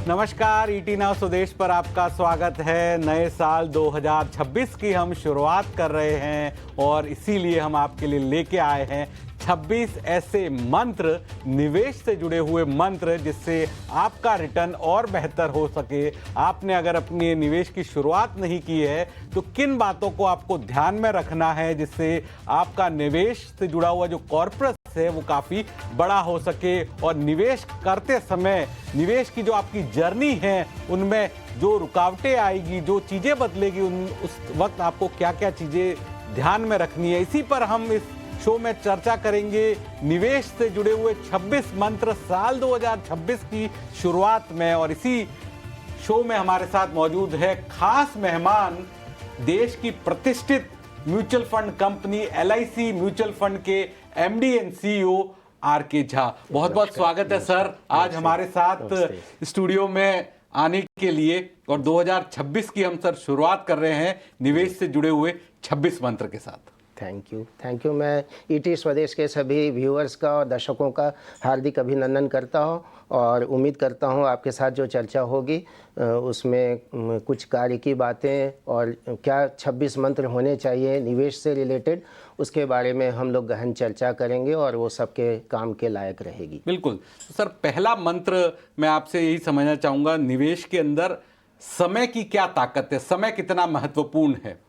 नमस्कार, ET now स्वदेश पर आपका स्वागत है। नए साल 2026 की हम शुरुआत कर रहे हैं और इसीलिए हम आपके लिए लेके आए हैं 26 ऐसे मंत्र, निवेश से जुड़े हुए मंत्र, जिससे आपका रिटर्न और बेहतर हो सके। आपने अगर अपनी निवेश की शुरुआत नहीं की है तो किन बातों को आपको ध्यान में रखना है जिससे आपका निवेश से जुड़ा हुआ जो कॉर्पस है वो काफ़ी बड़ा हो सके। और निवेश करते समय निवेश की जो आपकी जर्नी है उनमें जो रुकावटें आएगी, जो चीज़ें बदलेगी, उस वक्त आपको क्या क्या चीज़ें ध्यान में रखनी है, इसी पर हम इस शो में चर्चा करेंगे। निवेश से जुड़े हुए 26 मंत्र साल 2026 की शुरुआत में। और इसी शो में हमारे साथ मौजूद है खास मेहमान, देश की प्रतिष्ठित mutual fund company LIC mutual fund के MD and CEO RK Jha. बहुत बहुत स्वागत है सर आज हमारे साथ स्टूडियो में आने के लिए। और 2026 की हम सर शुरुआत कर रहे हैं निवेश से जुड़े हुए 26 मंत्र के साथ। Thank you. मैं ईटी स्वदेश के सभी व्यूअर्स का और दर्शकों का हार्दिक अभिनंदन करता हूं और उम्मीद करता हूं आपके साथ जो चर्चा होगी उसमें कुछ कार्य की बातें और क्या 26 मंत्र होने चाहिए निवेश से रिलेटेड, उसके बारे में हम लोग गहन चर्चा करेंगे और वो सबके काम के लायक रहेगी। बिल्कुल सर, पहला मंत्र मैं आपसे यही समझना चाहूँगा, निवेश के अंदर समय की क्या ताकत है, समय कितना महत्वपूर्ण है?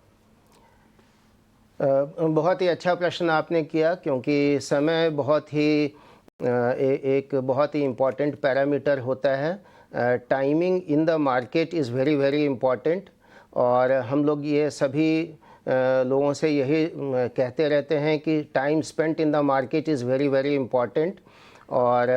बहुत ही अच्छा प्रश्न आपने किया, क्योंकि समय बहुत ही एक बहुत ही इम्पॉर्टेंट पैरामीटर होता है। Timing in the market is very very important. और हम लोग ये सभी लोगों से यही कहते रहते हैं कि time spent in the market is very very important. और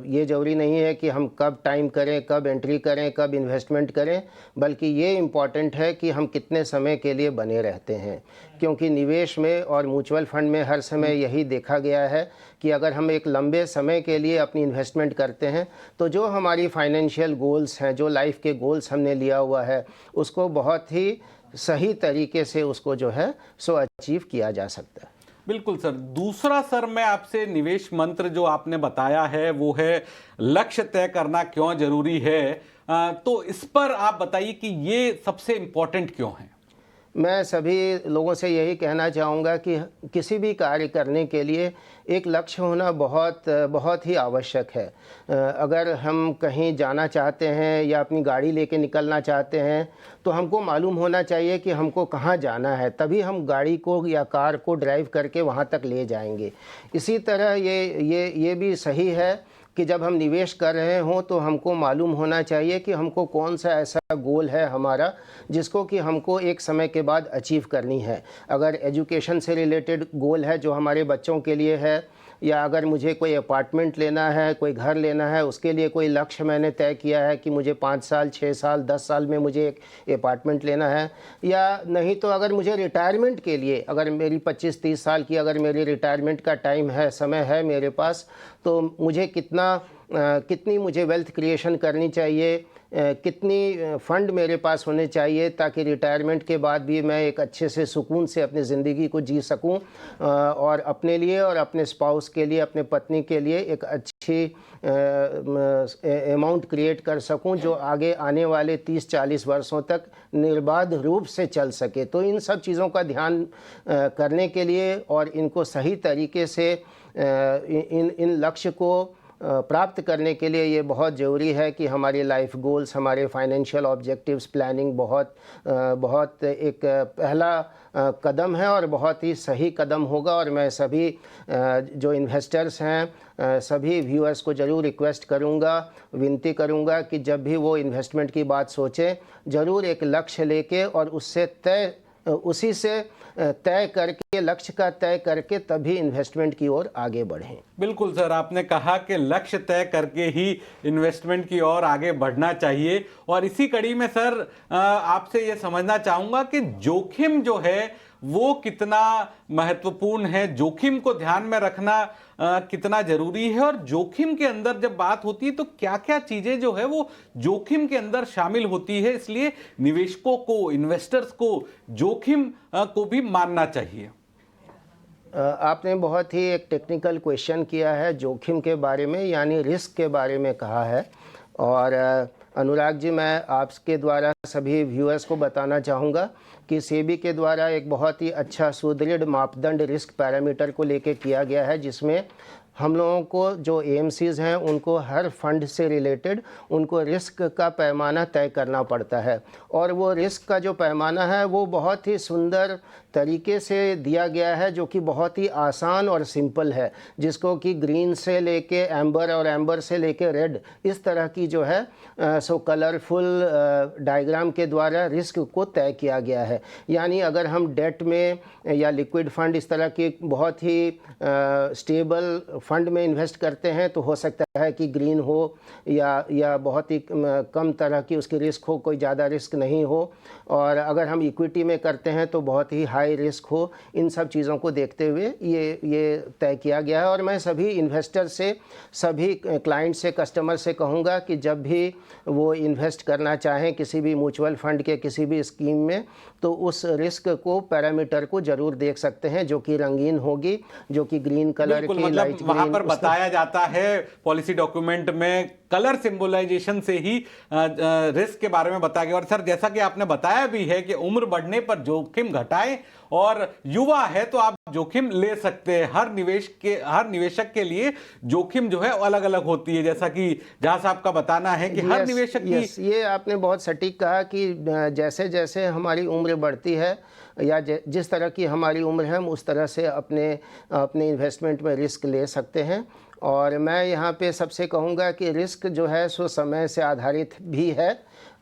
ये ज़रूरी नहीं है कि हम कब टाइम करें, कब एंट्री करें, कब इन्वेस्टमेंट करें, बल्कि ये इम्पॉर्टेंट है कि हम कितने समय के लिए बने रहते हैं। क्योंकि निवेश में और म्यूचुअल फंड में हर समय यही देखा गया है कि अगर हम एक लंबे समय के लिए अपनी इन्वेस्टमेंट करते हैं तो जो हमारी फाइनेंशियल गोल्स हैं, जो लाइफ के गोल्स हमने लिया हुआ है, उसको बहुत ही सही तरीके से उसको जो है सो अचीव किया जा सकता है। बिल्कुल सर। दूसरा सर, मैं आपसे निवेश मंत्र जो आपने बताया है वो है लक्ष्य तय करना क्यों जरूरी है। तो इस पर आप बताइए कि ये सबसे इम्पोर्टेंट क्यों है? मैं सभी लोगों से यही कहना चाहूँगा कि किसी भी कार्य करने के लिए एक लक्ष्य होना बहुत ही आवश्यक है। अगर हम कहीं जाना चाहते हैं या अपनी गाड़ी लेके निकलना चाहते हैं तो हमको मालूम होना चाहिए कि हमको कहाँ जाना है, तभी हम गाड़ी को या कार को ड्राइव करके वहाँ तक ले जाएंगे। इसी तरह ये भी सही है कि जब हम निवेश कर रहे हों तो हमको मालूम होना चाहिए कि हमको कौन सा ऐसा गोल है हमारा जिसको कि हमको एक समय के बाद अचीव करनी है। अगर एजुकेशन से रिलेटेड गोल है जो हमारे बच्चों के लिए है, या अगर मुझे कोई अपार्टमेंट लेना है, कोई घर लेना है, उसके लिए कोई लक्ष्य मैंने तय किया है कि मुझे 5 साल, 6 साल, 10 साल में मुझे एक अपार्टमेंट लेना है। या नहीं तो अगर मुझे रिटायरमेंट के लिए, अगर मेरी 25-30 साल की अगर मेरी रिटायरमेंट का टाइम है, समय है मेरे पास, तो मुझे कितनी मुझे वेल्थ क्रिएशन करनी चाहिए, कितनी फ़ंड मेरे पास होने चाहिए ताकि रिटायरमेंट के बाद भी मैं एक अच्छे से सुकून से अपनी ज़िंदगी को जी सकूं और अपने लिए और अपने स्पाउस के लिए, अपने पत्नी के लिए एक अच्छी अमाउंट क्रिएट कर सकूं जो आगे आने वाले 30-40 वर्षों तक निर्बाध रूप से चल सके। तो इन सब चीज़ों का ध्यान करने के लिए और इनको सही तरीके से इन लक्ष्य को प्राप्त करने के लिए ये बहुत ज़रूरी है कि हमारी लाइफ गोल्स, हमारे फाइनेंशियल ऑब्जेक्टिव्स, प्लानिंग बहुत एक पहला कदम है और बहुत ही सही कदम होगा। और मैं सभी जो इन्वेस्टर्स हैं, सभी व्यूअर्स को ज़रूर रिक्वेस्ट करूंगा, विनती करूंगा कि जब भी वो इन्वेस्टमेंट की बात सोचें, ज़रूर एक लक्ष्य लेके और उसी से तय करके, लक्ष्य का तय करके तभी इन्वेस्टमेंट की ओर आगे बढ़ें। बिल्कुल सर, आपने कहा कि लक्ष्य तय करके ही इन्वेस्टमेंट की ओर आगे बढ़ना चाहिए। और इसी कड़ी में सर आपसे ये समझना चाहूँगा कि जोखिम जो है वो कितना महत्वपूर्ण है, जोखिम को ध्यान में रखना कितना जरूरी है, और जोखिम के अंदर जब बात होती है तो क्या क्या चीजें जो है वो जोखिम के अंदर शामिल होती है। इसलिए निवेशकों को, इन्वेस्टर्स को जोखिम को भी मानना चाहिए। आपने बहुत ही एक टेक्निकल क्वेश्चन किया है जोखिम के बारे में, यानी रिस्क के बारे में कहा है। और अनुराग जी, मैं आपके द्वारा सभी व्यूअर्स को बताना चाहूँगा कि सेबी के द्वारा एक बहुत ही अच्छा सुदृढ़ मापदंड रिस्क पैरामीटर को लेके किया गया है, जिसमें हम लोगों को जो एएमसीज हैं उनको हर फंड से रिलेटेड उनको रिस्क का पैमाना तय करना पड़ता है। और वो रिस्क का जो पैमाना है वो बहुत ही सुंदर तरीके से दिया गया है, जो कि बहुत ही आसान और सिंपल है, जिसको कि ग्रीन से लेके एम्बर और एम्बर से लेके रेड, इस तरह की जो है सो कलरफुल डायग्राम के द्वारा रिस्क को तय किया गया है। यानी अगर हम डेट में या लिक्विड फंड इस तरह की बहुत ही स्टेबल फंड में इन्वेस्ट करते हैं तो हो सकता है कि ग्रीन हो या बहुत ही कम तरह की उसकी रिस्क हो, कोई ज़्यादा रिस्क नहीं हो। और अगर हम इक्विटी में करते हैं तो बहुत ही हाई रिस्क हो। इन सब चीज़ों को देखते हुए ये तय किया गया है। और मैं सभी इन्वेस्टर से, सभी क्लाइंट से, कस्टमर से कहूँगा कि जब भी वो इन्वेस्ट करना चाहें किसी भी म्यूचुअल फंड के किसी भी स्कीम में, तो उस रिस्क को, पैरामीटर को जरूर देख सकते हैं, जो कि रंगीन होगी, जो कि ग्रीन कलर की, मतलब लाइट वहां ग्रीन, पर बताया जाता है पॉलिसी डॉक्यूमेंट में कलर सिंबलाइजेशन से ही रिस्क के बारे में बताया गया। और सर, जैसा कि आपने बताया भी है कि उम्र बढ़ने पर जोखिम घटाएं, और युवा है तो आप जोखिम ले सकते हैं। हर निवेशक के लिए जोखिम जो है अलग अलग होती है, जैसा कि जहां साहब का बताना है कि हर निवेशक की। ये आपने बहुत सटीक कहा कि जैसे जैसे हमारी उम्र बढ़ती है या जिस तरह की हमारी उम्र है, हम उस तरह से अपने इन्वेस्टमेंट में रिस्क ले सकते हैं। और मैं यहाँ पे सबसे कहूँगा कि रिस्क जो है सो समय से आधारित भी है।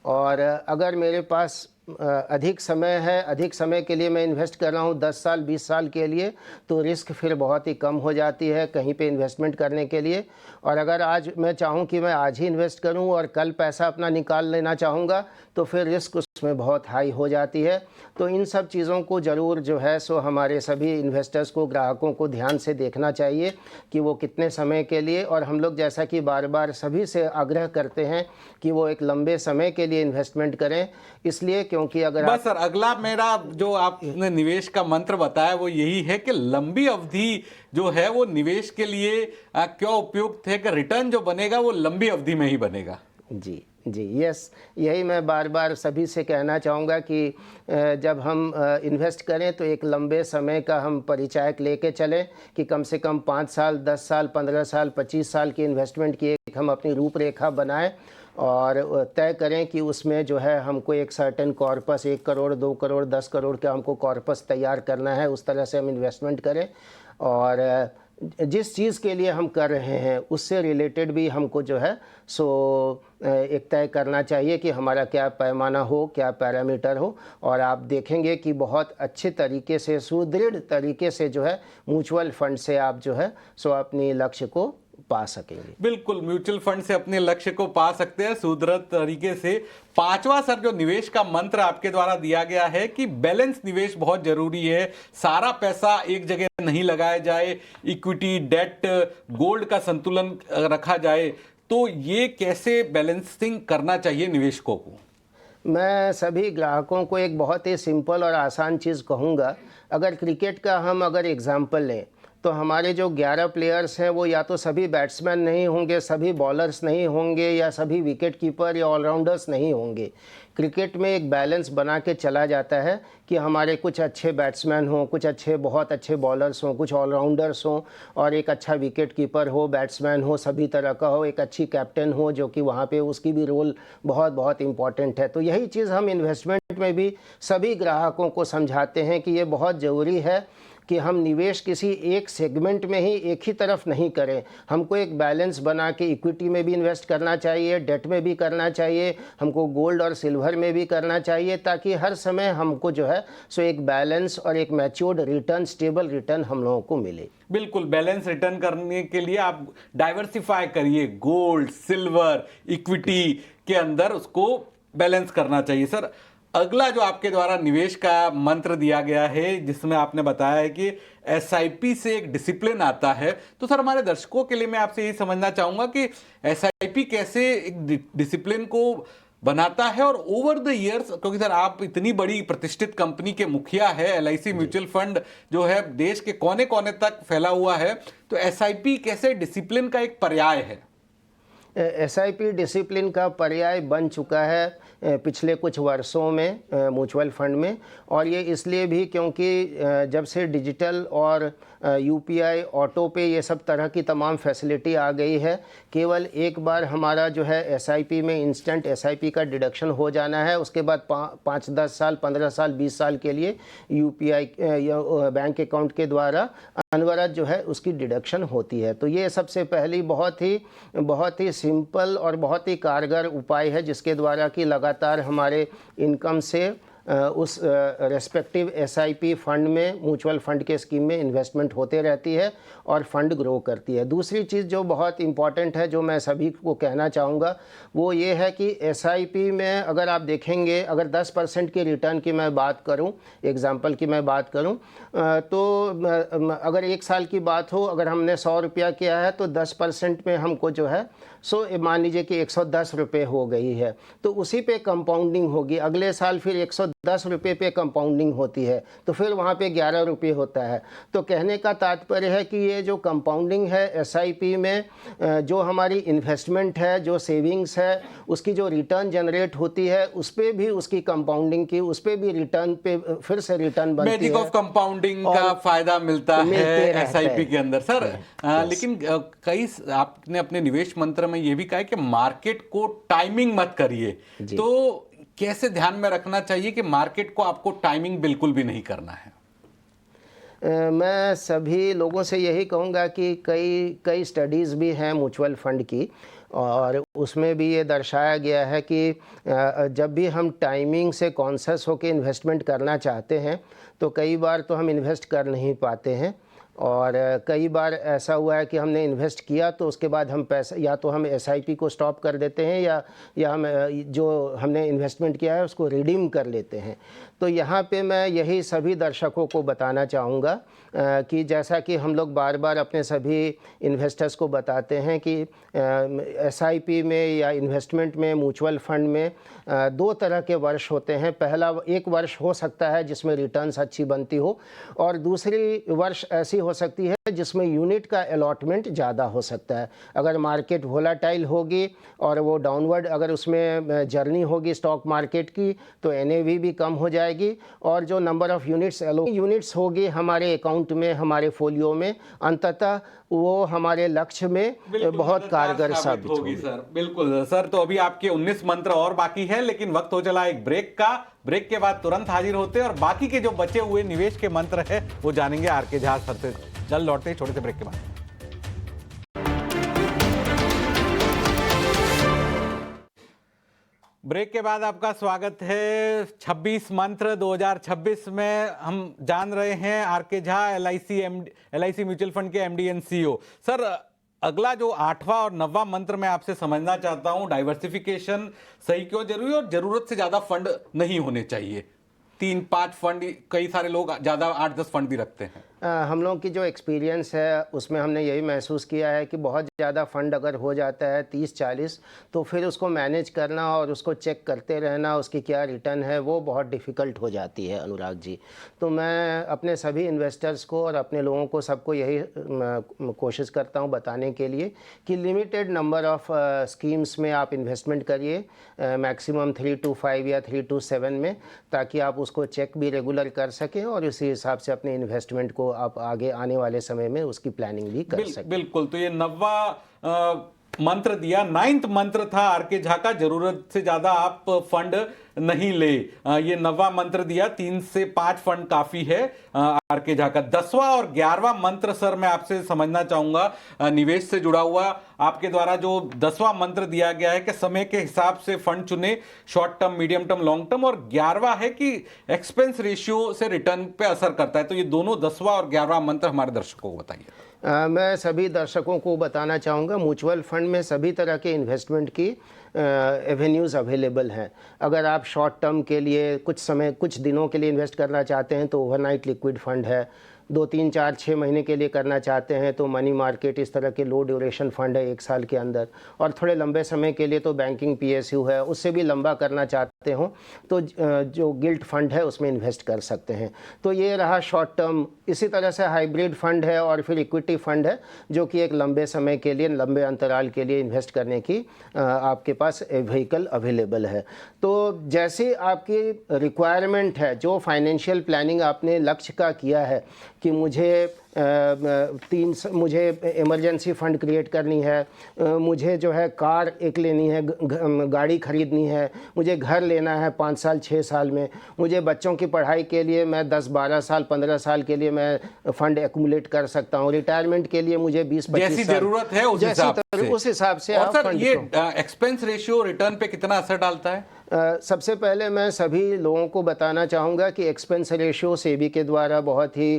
और अगर मेरे पास अधिक समय है, अधिक समय के लिए मैं इन्वेस्ट कर रहा हूँ 10 साल 20 साल के लिए, तो रिस्क फिर बहुत ही कम हो जाती है कहीं पे इन्वेस्टमेंट करने के लिए। और अगर आज मैं चाहूँ कि मैं आज ही इन्वेस्ट करूँ और कल पैसा अपना निकाल लेना चाहूँगा, तो फिर रिस्क उसमें बहुत हाई हो जाती है। तो इन सब चीज़ों को ज़रूर जो है सो हमारे सभी इन्वेस्टर्स को, ग्राहकों को ध्यान से देखना चाहिए कि वो कितने समय के लिए, और हम लोग जैसा कि बार बार सभी से आग्रह करते हैं कि वो एक लंबे समय के लिए इन्वेस्टमेंट करें। इसलिए क्योंकि अगर बस सर, अगला मेरा जो आपने निवेश का मंत्र बताया वो यही है कि लंबी अवधि जो है वो निवेश के लिए क्यों उपयुक्त है कि रिटर्न जो बनेगा वो लंबी अवधि में ही बनेगा। जी जी, यस, यही मैं बार बार सभी से कहना चाहूँगा कि जब हम इन्वेस्ट करें तो एक लंबे समय का हम परिचायक लेके चलें, कि कम से कम 5 साल 10 साल 15 साल 25 साल की इन्वेस्टमेंट की एक हम अपनी रूपरेखा बनाएं और तय करें कि उसमें जो है हमको एक सर्टेन कॉर्पस, 1 करोड़ 2 करोड़ 10 करोड़ का हमको कॉर्पस तैयार करना है। उस तरह से हम इन्वेस्टमेंट करें और जिस चीज़ के लिए हम कर रहे हैं उससे रिलेटेड भी हमको जो है सो एक तय करना चाहिए कि हमारा क्या पैमाना हो, क्या पैरामीटर हो। और आप देखेंगे कि बहुत अच्छे तरीके से, सुदृढ़ तरीके से जो है म्यूचुअल फंड से आप जो है सो अपनी लक्ष्य को पा सकेंगे। बिल्कुल, म्यूचुअल फंड से अपने लक्ष्य को पा सकते हैं सुदृढ़ तरीके से। पांचवा सर, जो निवेश का मंत्र आपके द्वारा दिया गया है कि बैलेंस निवेश बहुत जरूरी है, सारा पैसा एक जगह नहीं लगाया जाए, इक्विटी, डेट, गोल्ड का संतुलन रखा जाए, तो ये कैसे बैलेंसिंग करना चाहिए निवेशकों को? मैं सभी ग्राहकों को एक बहुत ही सिंपल और आसान चीज़ कहूँगा। अगर क्रिकेट का हम अगर एग्जाम्पल लें तो हमारे जो 11 प्लेयर्स हैं वो या तो सभी बैट्समैन नहीं होंगे, सभी बॉलर्स नहीं होंगे, या सभी विकेट कीपर या ऑलराउंडर्स नहीं होंगे। क्रिकेट में एक बैलेंस बना के चला जाता है कि हमारे कुछ अच्छे बैट्समैन हों, कुछ अच्छे, बहुत अच्छे बॉलर्स हों, कुछ ऑलराउंडर्स हों, और एक अच्छा विकेट कीपर हो, बैट्समैन हो, सभी तरह का हो, एक अच्छी कैप्टन हो जो कि वहाँ पे उसकी भी रोल बहुत बहुत इम्पॉर्टेंट है। तो यही चीज़ हम इन्वेस्टमेंट में भी सभी ग्राहकों को समझाते हैं कि ये बहुत ज़रूरी है कि हम निवेश किसी एक सेगमेंट में ही एक ही तरफ नहीं करें। हमको एक बैलेंस बना के इक्विटी में भी इन्वेस्ट करना चाहिए, डेट में भी करना चाहिए, हमको गोल्ड और सिल्वर में भी करना चाहिए, ताकि हर समय हमको जो है सो एक बैलेंस और एक मैच्योर्ड रिटर्न, स्टेबल रिटर्न हम लोगों को मिले। बिल्कुल, बैलेंस रिटर्न करने के लिए आप डाइवर्सिफाई करिए, गोल्ड, सिल्वर, इक्विटी के अंदर उसको बैलेंस करना चाहिए। सर, अगला जो आपके द्वारा निवेश का मंत्र दिया गया है, जिसमें आपने बताया है कि एसआईपी से एक डिसिप्लिन आता है, तो सर हमारे दर्शकों के लिए मैं आपसे यही समझना चाहूंगा कि एसआईपी कैसे एक डिसिप्लिन को बनाता है और ओवर द इयर्स, क्योंकि सर आप इतनी बड़ी प्रतिष्ठित कंपनी के मुखिया है, एलआईसी म्यूचुअल फंड जो है देश के कोने कोने तक फैला हुआ है, तो एसआईपी कैसे डिसिप्लिन का एक पर्याय है? एसआईपी डिसिप्लिन का पर्याय बन चुका है पिछले कुछ वर्षों में म्यूचुअल फंड में, और ये इसलिए भी क्योंकि जब से डिजिटल और यूपीआई, ऑटो पे, ये सब तरह की तमाम फैसिलिटी आ गई है, केवल एक बार हमारा जो है एसआईपी में इंस्टेंट एसआईपी का डिडक्शन हो जाना है, उसके बाद 5-10 साल, 15 साल, 20 साल के लिए यूपीआई या बैंक अकाउंट के द्वारा अनवरत जो है उसकी डिडक्शन होती है। तो ये सबसे पहली बहुत ही सिंपल और बहुत ही कारगर उपाय है, जिसके द्वारा कि लगातार हमारे इनकम से उस रेस्पेक्टिव एसआईपी फंड में, म्यूचुअल फंड के स्कीम में इन्वेस्टमेंट होते रहती है और फंड ग्रो करती है। दूसरी चीज़ जो बहुत इम्पॉर्टेंट है, जो मैं सभी को कहना चाहूँगा, वो ये है कि एसआईपी में अगर आप देखेंगे, अगर 10% की रिटर्न की मैं बात करूँ, एग्जाम्पल की मैं बात करूँ, तो अगर 1 साल की बात हो, अगर हमने 100 रुपया किया है तो 10% में हमको जो है मान लीजिए कि 110 रुपये हो गई है, तो उसी पे कंपाउंडिंग होगी। अगले साल फिर 110 रुपये पे कंपाउंडिंग होती है, तो फिर वहाँ पे 11 रुपये होता है। तो कहने का तात्पर्य है कि ये जो कंपाउंडिंग है एसआईपी में, जो हमारी इन्वेस्टमेंट है, जो सेविंग्स है, उसकी जो रिटर्न जनरेट होती है, उस पर भी उसकी कंपाउंडिंग की, उस पर भी रिटर्न पे फिर से रिटर्न बनती है। मैजिक ऑफ कंपाउंडिंग का फायदा मिलता है एसआईपी के अंदर सर। लेकिन कई आपने अपने निवेश मंत्र में ये भी कहा है कि मार्केट को टाइमिंग मत करिए, तो कैसे ध्यान में रखना चाहिए कि मार्केट को आपको टाइमिंग बिल्कुल भी नहीं करना है? मैं सभी लोगों से यही कहूँगा कि कई स्टडीज़ भी हैं म्यूचुअल फंड की, और उसमें भी ये दर्शाया गया है कि जब भी हम टाइमिंग से कॉन्शियस होकर इन्वेस्टमेंट करना चाहते हैं, तो कई बार तो हम इन्वेस्ट कर नहीं पाते हैं, और कई बार ऐसा हुआ है कि हमने इन्वेस्ट किया तो उसके बाद हम पैसा, या तो हम एसआईपी को स्टॉप कर देते हैं, या हम जो हमने इन्वेस्टमेंट किया है उसको रिडीम कर लेते हैं। तो यहाँ पे मैं यही सभी दर्शकों को बताना चाहूँगा कि जैसा कि हम लोग बार बार अपने सभी इन्वेस्टर्स को बताते हैं कि एसआईपी में या इन्वेस्टमेंट में, म्यूचुअल फंड में 2 तरह के वर्ष होते हैं। पहला एक वर्ष हो सकता है जिसमें रिटर्न्स अच्छी बनती हो, और दूसरी वर्ष ऐसी हो सकती है जिसमें यूनिट का अलॉटमेंट ज़्यादा हो सकता है। अगर मार्केट वोलाटाइल होगी और वो डाउनवर्ड अगर उसमें जर्नी होगी स्टॉक मार्केट की, तो एनएवी भी कम हो जाएगी, और जो नंबर ऑफ़ यूनिट्स होगी हमारे अकाउंट में, हमारे फोलियो में, अंततः वो हमारे लक्ष्य में बहुत कारगर साबित होगी। सर बिल्कुल सर। तो अभी आपके 19 मंत्र और बाकी है, लेकिन वक्त हो चला एक ब्रेक का। ब्रेक के बाद तुरंत हाजिर होते हैं और बाकी के जो बचे हुए निवेश के मंत्र है वो जानेंगे आर.के. झा सर से। जल्द लौटते हैं छोटे से ब्रेक के बाद। ब्रेक के बाद आपका स्वागत है। 26 मंत्र 2026 में हम जान रहे हैं R K. Jha, LIC mutual fund के एमडी एंड सीईओ। सर, अगला जो 8वां और 9वां मंत्र मैं आपसे समझना चाहता हूं, डाइवर्सिफिकेशन सही क्यों जरूरी, और जरूरत से ज्यादा फंड नहीं होने चाहिए। 3-5 फंड, कई सारे लोग ज्यादा 8-10 फंड भी रखते हैं। हम लोग की जो एक्सपीरियंस है उसमें हमने यही महसूस किया है कि बहुत ज़्यादा फंड अगर हो जाता है 30-40, तो फिर उसको मैनेज करना और उसको चेक करते रहना उसकी क्या रिटर्न है, वो बहुत डिफ़िकल्ट हो जाती है अनुराग जी। तो मैं अपने सभी इन्वेस्टर्स को और अपने लोगों को सबको यही कोशिश करता हूँ बताने के लिए कि लिमिटेड नंबर ऑफ़ स्कीम्स में आप इन्वेस्टमेंट करिए, मैक्सिमम 3 to 5 या 3 to 7 में, ताकि आप उसको चेक भी रेगुलर कर सकें और उसी हिसाब से अपने इन्वेस्टमेंट को आप आगे आने वाले समय में उसकी प्लानिंग भी कर सकते हैं। बिल्कुल। तो ये 9वां मंत्र दिया, 9th मंत्र था आर.के. झा का, जरूरत से ज्यादा आप फंड नहीं ले। ये 9वां मंत्र दिया, 3 से 5 फंड काफी है आर.के. झा का। 10वां और 11वां मंत्र सर मैं आपसे समझना चाहूंगा, निवेश से जुड़ा हुआ आपके द्वारा जो 10वां मंत्र दिया गया है कि समय के हिसाब से फंड चुने, short term, medium term, long term, और 11वां है कि एक्सपेंस रेशियो से रिटर्न पे असर करता है। तो ये दोनों 10वां और 11वां मंत्र हमारे दर्शकों को बताइए। मैं सभी दर्शकों को बताना चाहूँगा, म्यूचुअल फंड में सभी तरह के इन्वेस्टमेंट की एवेन्यूज़ अवेलेबल हैं। अगर आप शॉर्ट टर्म के लिए कुछ दिनों के लिए इन्वेस्ट करना चाहते हैं तो ओवरनाइट लिक्विड फंड है, 2 3 4 6 महीने के लिए करना चाहते हैं तो मनी मार्केट इस तरह के लो ड्यूरेशन फंड है 1 साल के अंदर, और थोड़े लंबे समय के लिए तो बैंकिंग PSU है, उससे भी लंबा करना चाहते हो तो जो गिल्ट फंड है उसमें इन्वेस्ट कर सकते हैं। तो ये रहा शॉर्ट टर्म। इसी तरह से हाइब्रिड फंड है और फिर इक्विटी फंड है जो कि एक लंबे समय के लिए, लंबे अंतराल के लिए इन्वेस्ट करने की आपके पास व्हीकल अवेलेबल है। तो जैसी आपकी रिक्वायरमेंट है, जो फाइनेंशियल प्लानिंग आपने लक्ष्य का किया है कि मुझे मुझे इमरजेंसी फ़ंड क्रिएट करनी है, मुझे जो है कार एक लेनी है, गाड़ी खरीदनी है, मुझे घर लेना है 5 साल 6 साल में, मुझे बच्चों की पढ़ाई के लिए मैं 10 12 साल 15 साल के लिए मैं फ़ंड एक्यूमुलेट कर सकता हूँ, रिटायरमेंट के लिए मुझे 20-25 जैसी जरूरत है उस हिसाब से और आप सर फंड ये एक्सपेंस रेशियो रिटर्न पे कितना असर डालता है? सबसे पहले मैं सभी लोगों को बताना चाहूँगा कि एक्सपेंस रेशियो सेबी के द्वारा बहुत ही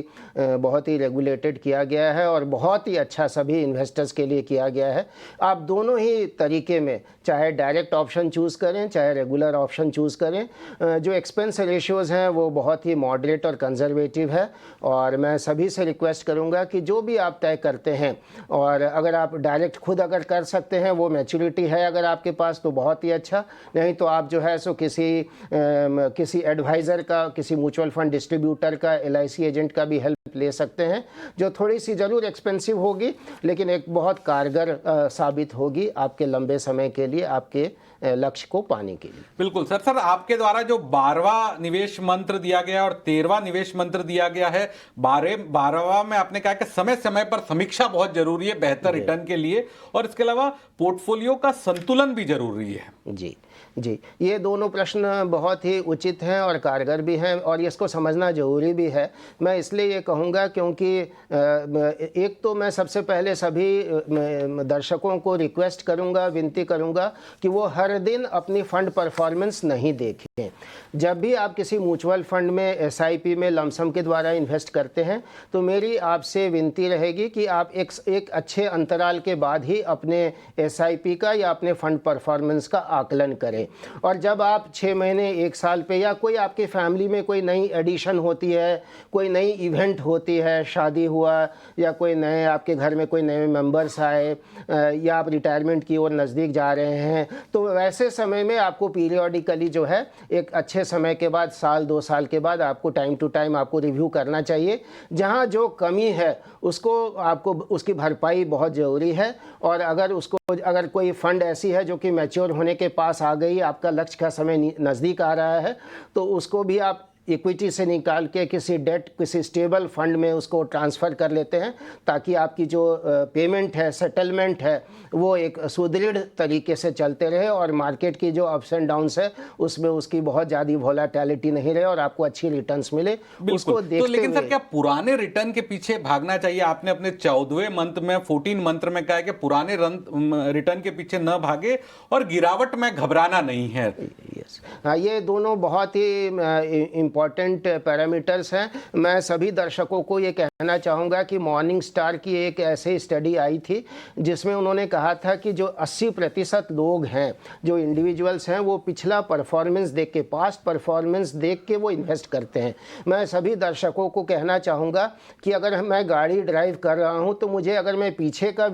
रेगुलेटेड किया गया है और बहुत ही अच्छा सभी इन्वेस्टर्स के लिए किया गया है। आप दोनों ही तरीके में, चाहे डायरेक्ट ऑप्शन चूज़ करें चाहे रेगुलर ऑप्शन चूज़ करें, जो एक्सपेंस रेशियोज़ हैं वो बहुत ही मॉडरेट और कंजर्वेटिव है। और मैं सभी से रिक्वेस्ट करूँगा कि जो भी आप तय करते हैं, और अगर आप डायरेक्ट खुद अगर कर सकते हैं, वो मैच्योरिटी है अगर आपके पास तो बहुत ही अच्छा, नहीं तो आप जो है सो किसी एडवाइज़र का, किसी म्यूचुअल फंड डिस्ट्रीब्यूटर का, LIC एजेंट का भी हेल्प ले सकते हैं, जो थोड़ी सी ज़रूर एक्सपेंसिव होगी लेकिन एक बहुत कारगर साबित होगी आपके लंबे समय के लिए, आपके लक्ष्य को पाने के लिए। बिल्कुल सर। सर आपके द्वारा जो 12वां निवेश मंत्र दिया गया और 13वां निवेश मंत्र दिया गया है, 12वां में आपने कहा कि समय समय पर समीक्षा बहुत जरूरी है बेहतर रिटर्न के लिए, और इसके अलावा पोर्टफोलियो का संतुलन भी जरूरी है। जी, ये दोनों प्रश्न बहुत ही उचित हैं और कारगर भी हैं और इसको समझना ज़रूरी भी है। मैं इसलिए ये कहूँगा क्योंकि एक तो मैं सबसे पहले सभी दर्शकों को रिक्वेस्ट करूँगा, विनती करूँगा कि वो हर दिन अपनी फ़ंड परफॉर्मेंस नहीं देखें। जब भी आप किसी म्यूचुअल फंड में, SIP में लमसम के द्वारा इन्वेस्ट करते हैं तो मेरी आपसे विनती रहेगी कि आप एक अच्छे अंतराल के बाद ही अपने SIP का या अपने फ़ंड परफॉर्मेंस का आकलन करें। और जब आप 6 महीने 1 साल पे, या कोई आपकी फैमिली में कोई नई एडिशन होती है, कोई नई इवेंट होती है, शादी हुआ या कोई नए आपके घर में कोई नए मेंबर्स आए, या आप रिटायरमेंट की ओर नज़दीक जा रहे हैं, तो वैसे समय में आपको पीरियडिकली जो है एक अच्छे समय के बाद, साल 2 साल के बाद आपको टाइम टू टाइम आपको रिव्यू करना चाहिए। जहां जो कमी है उसको आपको, उसकी भरपाई बहुत ज़रूरी है। और अगर कोई फ़ंड ऐसी है जो कि मैच्योर होने के पास आ गई, आपका लक्ष्य का समय नज़दीक आ रहा है, तो उसको भी आप इक्विटी से निकाल के किसी डेट, किसी स्टेबल फंड में उसको ट्रांसफ़र कर लेते हैं, ताकि आपकी जो पेमेंट है, सेटलमेंट है, वो एक सुदृढ़ तरीके से चलते रहे और मार्केट की जो अप्स एंड डाउन्स है उसमें उसकी बहुत ज़्यादा वोलेटिलिटी नहीं रहे और आपको अच्छी रिटर्न्स मिले, उसको देखते तो लेकिन सर क्या पुराने रिटर्न के पीछे भागना चाहिए? आपने अपने 14वें मंत्र में, 14 मंत्र में कहा है कि पुराने रिटर्न के पीछे न भागे और गिरावट में घबराना नहीं है। हाँ, ये दोनों बहुत ही इम्पॉर्टेंट पैरामीटर्स हैं। मैं सभी दर्शकों को ये कहना चाहूँगा कि मॉर्निंग स्टार की एक ऐसी स्टडी आई थी जिसमें उन्होंने कहा था कि जो 80% लोग हैं, जो इंडिविजुअल्स हैं, वो पिछला परफॉर्मेंस देख के, पास्ट परफॉर्मेंस देख के वो इन्वेस्ट करते हैं। मैं सभी दर्शकों को कहना चाहूँगा कि अगर मैं गाड़ी ड्राइव कर रहा हूँ तो मुझे, अगर मैं पीछे का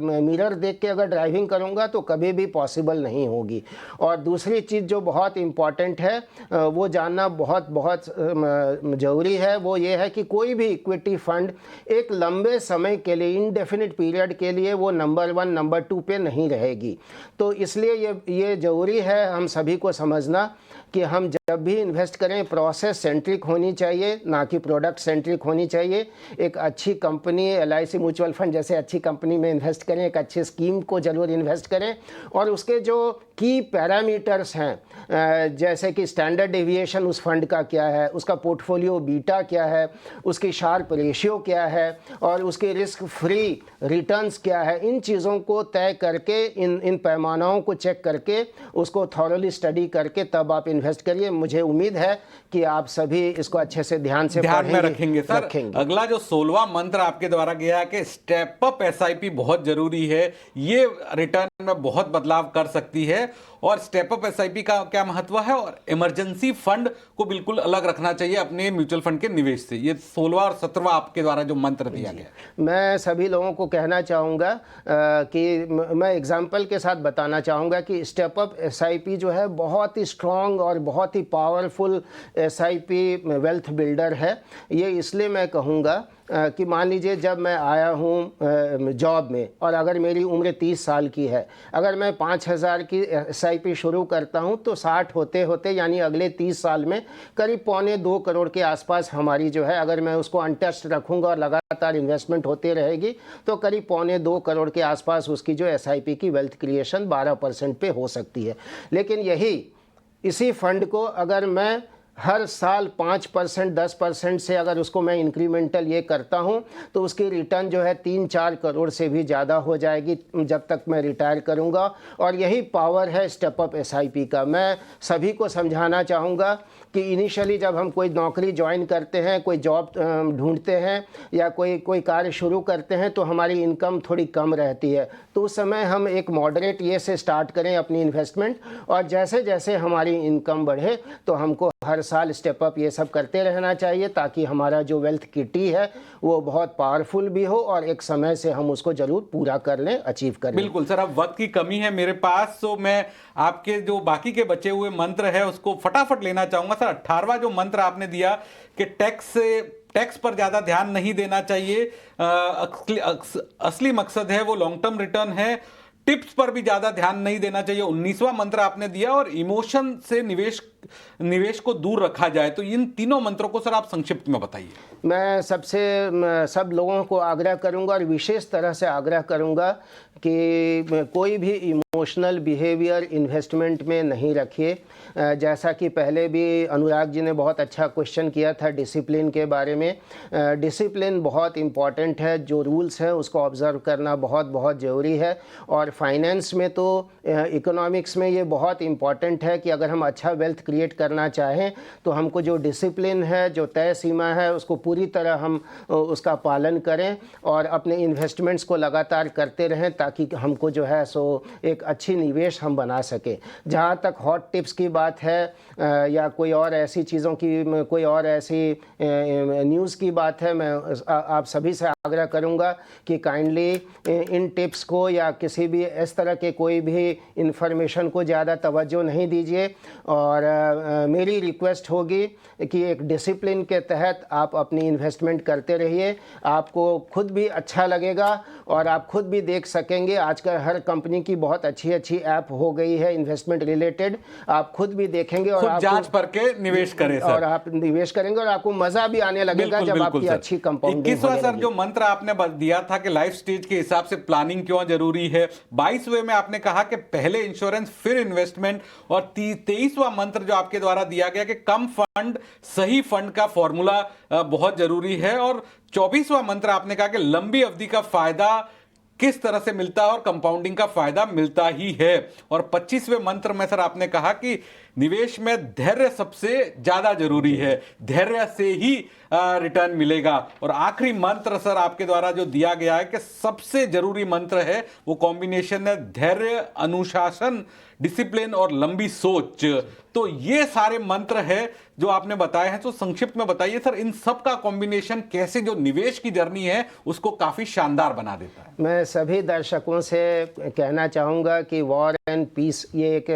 मिरर देख के अगर ड्राइविंग करूँगा तो कभी भी पॉसिबल नहीं होगी। और दूसरी चीज़ जो बहुत इम्पॉर्टेंट है, वो जानना बहुत ज़रूरी है, वो ये है कि कोई भी इक्विटी फंड एक लंबे समय के लिए, इनडेफिनिट पीरियड के लिए वो नंबर 1 नंबर 2 पे नहीं रहेगी। तो इसलिए ये ज़रूरी है हम सभी को समझना कि हम जब भी इन्वेस्ट करें, प्रोसेस सेंट्रिक होनी चाहिए, ना कि प्रोडक्ट सेंट्रिक होनी चाहिए। एक अच्छी कंपनी, LIC म्यूचुअल फंड जैसे अच्छी कंपनी में इन्वेस्ट करें, एक अच्छी स्कीम को ज़रूर इन्वेस्ट करें, और उसके जो की पैरामीटर्स हैं, जैसे कि स्टैंडर्ड डेविएशन उस फंड का क्या है, उसका पोर्टफोलियो बीटा क्या है, उसकी शार्प रेशियो क्या है, और उसके रिस्क फ्री रिटर्न्स क्या है, इन चीज़ों को तय करके, इन पैमानाओं को चेक करके, उसको थॉरली स्टडी करके तब आप इन्वेस्ट करिए। मुझे उम्मीद है कि आप सभी इसको अच्छे से ध्यान में रखेंगे। सर अगला जो 16वां मंत्र आपके द्वारा गया है कि स्टेप अप SIP बहुत जरूरी है, ये रिटर्न में बहुत बदलाव कर सकती है। और स्टेप अप एसआईपी का क्या महत्व है, और इमरजेंसी फंड को बिल्कुल अलग रखना चाहिए अपने म्यूचुअल फंड के निवेश से। ये 16वां और 17वां आपके द्वारा जो मंत्र दिया गया है, मैं सभी लोगों को कहना चाहूँगा कि मैं एग्जाम्पल के साथ बताना चाहूँगा कि स्टेप अप एसआईपी जो है बहुत ही स्ट्रॉन्ग और बहुत ही पावरफुल एसआईपी वेल्थ बिल्डर है। ये इसलिए मैं कहूँगा कि मान लीजिए जब मैं आया हूँ जॉब में और अगर मेरी उम्र 30 साल की है, अगर मैं 5,000 की एसआईपी शुरू करता हूँ तो 60 होते होते यानी अगले 30 साल में करीब 1.25 करोड़ के आसपास हमारी जो है, अगर मैं उसको अनटच्ड रखूँगा और लगातार इन्वेस्टमेंट होती रहेगी तो करीब 1.25 करोड़ के आसपास उसकी जो एसआईपी की वेल्थ क्रिएशन 12% पे हो सकती है। लेकिन इसी फंड को अगर मैं हर साल 5% 10% से अगर उसको मैं इंक्रीमेंटल ये करता हूँ तो उसकी रिटर्न जो है 3-4 करोड़ से भी ज़्यादा हो जाएगी जब तक मैं रिटायर करूँगा। और यही पावर है स्टेप अप एसआईपी का। मैं सभी को समझाना चाहूँगा कि इनिशियली जब हम कोई नौकरी ज्वाइन करते हैं, कोई जॉब ढूंढते हैं या कोई कार्य शुरू करते हैं तो हमारी इनकम थोड़ी कम रहती है, तो उस समय हम एक मॉडरेट ये से स्टार्ट करें अपनी इन्वेस्टमेंट, और जैसे जैसे हमारी इनकम बढ़े तो हमको हर साल स्टेप अप ये सब करते रहना चाहिए ताकि हमारा जो वेल्थ किटी है वो बहुत पावरफुल भी हो और एक समय से हम उसको जरूर पूरा कर लें, अचीव कर लें। बिल्कुल सर, अब वक्त की कमी है मेरे पास, तो मैं आपके जो बाकी के बचे हुए मंत्र है उसको फटाफट लेना चाहूंगा। सर 18वां जो मंत्र आपने दिया कि टैक्स पर ज्यादा ध्यान नहीं देना चाहिए, असली मकसद है वो लॉन्ग टर्म रिटर्न है, टिप्स पर भी ज्यादा ध्यान नहीं देना चाहिए, 19वां मंत्र आपने दिया, और इमोशन से निवेश को दूर रखा जाए। तो इन तीनों मंत्रों को सर आप संक्षिप्त में बताइए। मैं सब लोगों को आग्रह करूंगा और विशेष तरह से आग्रह करूंगा कि कोई भी इमोशनल बिहेवियर इन्वेस्टमेंट में नहीं रखिए। जैसा कि पहले भी अनुराग जी ने बहुत अच्छा क्वेश्चन किया था डिसिप्लिन के बारे में। डिसिप्लिन बहुत इम्पॉर्टेंट है, जो रूल्स हैं उसको ऑब्ज़र्व करना बहुत बहुत ज़रूरी है। और फाइनेंस में तो इकोनॉमिक्स में ये बहुत इम्पॉर्टेंट है कि अगर हम अच्छा वेल्थ क्रिएट करना चाहें तो हमको जो डिसिप्लिन है, जो तय सीमा है, उसको पूरी तरह हम उसका पालन करें और अपने इन्वेस्टमेंट्स को लगातार करते रहें ताकि हमको जो है सो एक अच्छी निवेश हम बना सकें। जहाँ तक हॉट टिप्स की बात है या कोई और ऐसी चीज़ों की, कोई और ऐसी न्यूज़ की बात है, मैं आप सभी से आग्रह करूँगा कि काइंडली इन टिप्स को या किसी भी इस तरह के कोई भी इन्फॉर्मेशन को ज़्यादा तवज्जो नहीं दीजिए। और मेरी रिक्वेस्ट होगी कि एक डिसिप्लिन के तहत आप अपनी इन्वेस्टमेंट करते रहिए। आपको खुद भी अच्छा लगेगा और आप खुद भी देख सकेंगे। आजकल हर कंपनी की बहुत अच्छी अच्छी ऐप हो गई है इन्वेस्टमेंट रिलेटेड, आप खुद भी देखेंगे और आप जांच करके निवेश करें सर। और आप निवेश करेंगे और आपको मजा भी आने लगेगा जब आपकी अच्छी कंपाउंडिंग। 21वां सर जो मंत्र आपने दिया था कि लाइफ स्टेज के हिसाब से प्लानिंग क्यों जरूरी है, 22वें में आपने कहा कि पहले इंश्योरेंस फिर इन्वेस्टमेंट, और 23वां मंत्र जो आपके द्वारा दिया गया कि कम फंड सही फंड का फॉर्मूला बहुत जरूरी है, और 24वां मंत्र आपने कहा कि लंबी अवधि का फायदा किस तरह से मिलता है और कंपाउंडिंग का फायदा मिलता ही है। और 25वें मंत्र में सर आपने कहा कि निवेश में धैर्य सबसे ज्यादा जरूरी है, धैर्य से ही रिटर्न मिलेगा। और आखिरी मंत्र सर आपके द्वारा जो दिया गया है कि सबसे जरूरी मंत्र है वो कॉम्बिनेशन है धैर्य, अनुशासन, डिसिप्लिन और लंबी सोच। तो ये सारे मंत्र है जो आपने बताए हैं, तो संक्षिप्त में बताइए सर इन सब का कॉम्बिनेशन कैसे जो निवेश की जर्नी है उसको काफी शानदार बना देता है। मैं सभी दर्शकों से कहना चाहूँगा कि वॉर एंड पीस ये एक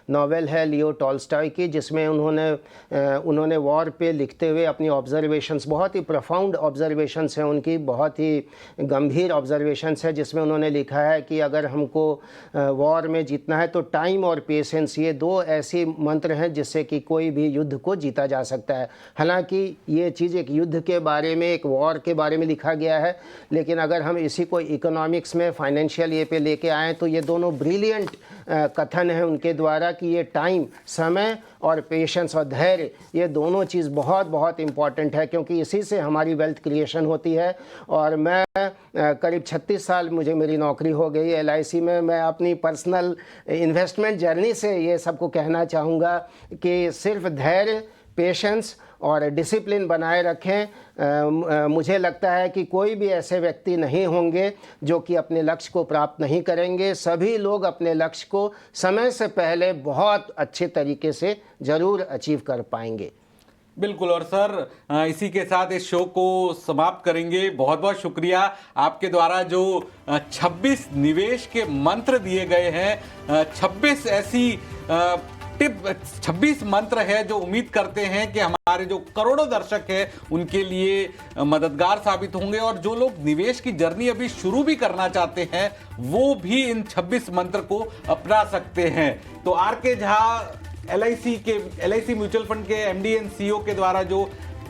नॉवेल है लियो टॉल्स्टॉय की, जिसमें उन्होंने वॉर पे लिखते हुए अपनी ऑब्जर्वेशंस, बहुत ही प्रोफाउंड ऑब्जर्वेशंस हैं उनकी, बहुत ही गंभीर ऑब्जर्वेशंस है, जिसमें उन्होंने लिखा है कि अगर हमको वॉर में जीतना है तो टाइम और पेशेंस ये दो ऐसी मंत्र हैं जिससे कि कोई भी युद्ध को जीता जा सकता है। हालांकि ये चीज़ एक युद्ध के बारे में, एक वॉर के बारे में लिखा गया है, लेकिन अगर हम इसी को इकोनॉमिक्स में, फाइनेंशियल ये पे लेके आएँ तो ये दोनों ब्रिलियंट कथन है उनके द्वारा कि ये टाइम, समय और पेशेंस और धैर्य, ये दोनों चीज़ बहुत बहुत इम्पॉर्टेंट है, क्योंकि इसी से हमारी वेल्थ क्रिएशन होती है। और मैं करीब 36 साल मुझे मेरी नौकरी हो गई LIC में। मैं अपनी पर्सनल इन्वेस्टमेंट जर्नी से ये सबको कहना चाहूँगा कि सिर्फ धैर्य, पेशेंस और डिसिप्लिन बनाए रखें। मुझे लगता है कि कोई भी ऐसे व्यक्ति नहीं होंगे जो कि अपने लक्ष्य को प्राप्त नहीं करेंगे। सभी लोग अपने लक्ष्य को समय से पहले बहुत अच्छे तरीके से ज़रूर अचीव कर पाएंगे। बिल्कुल। और सर इसी के साथ इस शो को समाप्त करेंगे। बहुत बहुत शुक्रिया। आपके द्वारा जो 26 निवेश के मंत्र दिए गए हैं, 26 ऐसी टिप, 26 मंत्र है जो उम्मीद करते हैं कि हमारे जो करोड़ों दर्शक हैं उनके लिए मददगार साबित होंगे, और जो लोग निवेश की जर्नी अभी शुरू भी करना चाहते हैं वो भी इन 26 मंत्र को अपना सकते हैं। तो R K. Jha LIC mutual fund के MD एंड CEO के द्वारा जो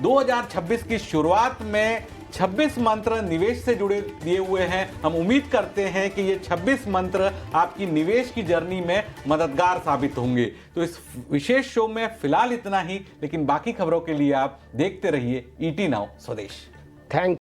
2026 की शुरुआत में 26 मंत्र निवेश से जुड़े दिए हुए हैं, हम उम्मीद करते हैं कि ये 26 मंत्र आपकी निवेश की जर्नी में मददगार साबित होंगे। तो इस विशेष शो में फिलहाल इतना ही, लेकिन बाकी खबरों के लिए आप देखते रहिए ET नाउ स्वदेश। थैंक